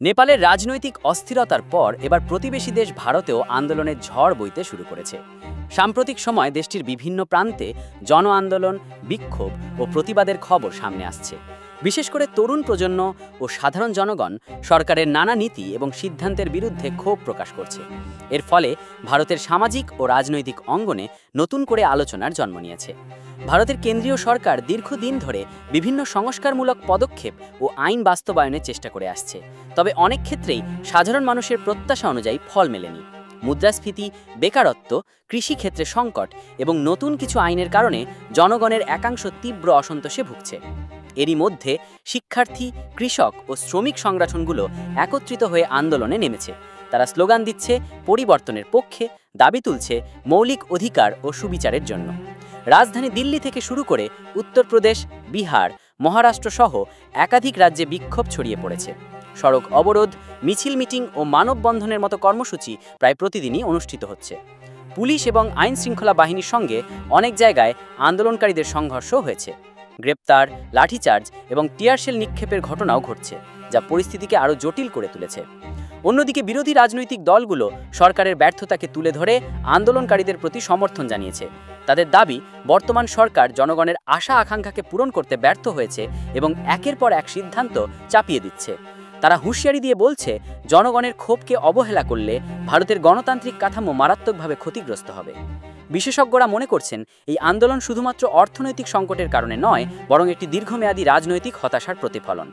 নেপালের রাজনৈতিক অস্থিরতার পর এবার প্রতিবেশী দেশ ভারতেও আন্দোলনের ঝড় বইতে শুরু করেছে। সাম্প্রতিক সময় দেশটির বিভিন্ন প্রান্তে জন আন্দোলন, বিক্ষোভ ও প্রতিবাদের খবর সামনে আসছে। বিশেষ করে তরুণ প্রজন্ম ও সাধারণ জনগণ সরকারের নানা নীতি এবং সিদ্ধান্তের বিরুদ্ধে ক্ষোভ প্রকাশ করছে। এর ফলে ভারতের সামাজিক ও রাজনৈতিক অঙ্গনে নতুন করে আলোচনার জন্ম নিয়েছে। ভারতের কেন্দ্রীয় সরকার দীর্ঘদিন ধরে বিভিন্ন সংস্কারমূলক পদক্ষেপ ও আইন বাস্তবায়নের চেষ্টা করে আসছে, তবে অনেক ক্ষেত্রেই সাধারণ মানুষের প্রত্যাশা অনুযায়ী ফল মেলেনি। মুদ্রাস্ফীতি, বেকারত্ব, কৃষিক্ষেত্রে সংকট এবং নতুন কিছু আইনের কারণে জনগণের একাংশ তীব্র অসন্তোষে ভুগছে। এরই মধ্যে শিক্ষার্থী, কৃষক ও শ্রমিক সংগঠনগুলো একত্রিত হয়ে আন্দোলনে নেমেছে। তারা স্লোগান দিচ্ছে পরিবর্তনের পক্ষে, দাবি তুলছে মৌলিক অধিকার ও সুবিচারের জন্য। রাজধানী দিল্লি থেকে শুরু করে উত্তরপ্রদেশ, বিহার, মহারাষ্ট্র সহ একাধিক রাজ্যে বিক্ষোভ ছড়িয়ে পড়েছে। সড়ক অবরোধ, মিছিল, মিটিং ও মানববন্ধনের মতো কর্মসূচি প্রায় প্রতিদিনই অনুষ্ঠিত হচ্ছে। পুলিশ এবং আইন শৃঙ্খলা বাহিনীর সঙ্গে অনেক জায়গায় আন্দোলনকারীদের সংঘর্ষ হয়েছে। গ্রেপ্তার, লাঠিচার্জ এবং টিয়ারশেল নিক্ষেপের ঘটনাও ঘটছে, যা পরিস্থিতিকে আরও জটিল করে তুলেছে। অন্যদিকে বিরোধী রাজনৈতিক দলগুলো সরকারের ব্যর্থতাকে তুলে ধরে আন্দোলনকারীদের প্রতি সমর্থন জানিয়েছে। তাদের দাবি, বর্তমান সরকার জনগণের আশা আকাঙ্ক্ষাকে পূরণ করতে ব্যর্থ হয়েছে এবং একের পর এক সিদ্ধান্ত চাপিয়ে দিচ্ছে। তারা হুঁশিয়ারি দিয়ে বলছে, জনগণের ক্ষোভকে অবহেলা করলে ভারতের গণতান্ত্রিক কাঠামো মারাত্মকভাবে ক্ষতিগ্রস্ত হবে। বিশেষজ্ঞরা মনে করছেন, এই আন্দোলন শুধুমাত্র অর্থনৈতিক সংকটের কারণে নয়, বরং একটি দীর্ঘমেয়াদী রাজনৈতিক হতাশার প্রতিফলন।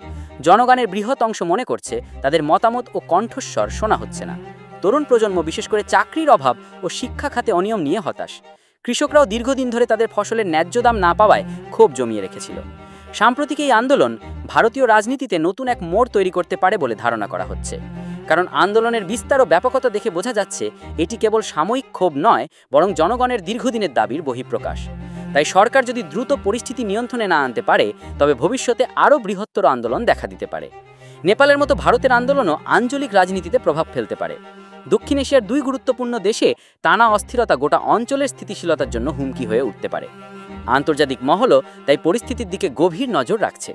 জনগণের বৃহৎ অংশ মনে করছে, তাদের মতামত ও কণ্ঠস্বর শোনা হচ্ছে না। তরুণ প্রজন্ম বিশেষ করে চাকরির অভাব ও শিক্ষা খাতে অনিয়ম নিয়ে হতাশ। কৃষকরাও দীর্ঘদিন ধরে তাদের ফসলের ন্যায্য দাম না পাওয়ায় ক্ষোভ জমিয়ে রেখেছিল। সাম্প্রতিক এই আন্দোলন ভারতীয় রাজনীতিতে নতুন এক মোড় তৈরি করতে পারে বলে ধারণা করা হচ্ছে, কারণ আন্দোলনের বিস্তার ও ব্যাপকতা দেখে বোঝা যাচ্ছে এটি কেবল সাময়িক ক্ষোভ নয়, বরং জনগণের দীর্ঘদিনের দাবির বহিঃপ্রকাশ। তাই সরকার যদি দ্রুত পরিস্থিতি নিয়ন্ত্রণে না আনতে পারে, তবে ভবিষ্যতে আরও বৃহত্তর আন্দোলন দেখা দিতে পারে। নেপালের মতো ভারতের আন্দোলনও আঞ্চলিক রাজনীতিতে প্রভাব ফেলতে পারে। দক্ষিণ এশিয়ার দুই গুরুত্বপূর্ণ দেশে টানা অস্থিরতা গোটা অঞ্চলের স্থিতিশীলতার জন্য হুমকি হয়ে উঠতে পারে। আন্তর্জাতিক মহলও তাই পরিস্থিতির দিকে গভীর নজর রাখছে।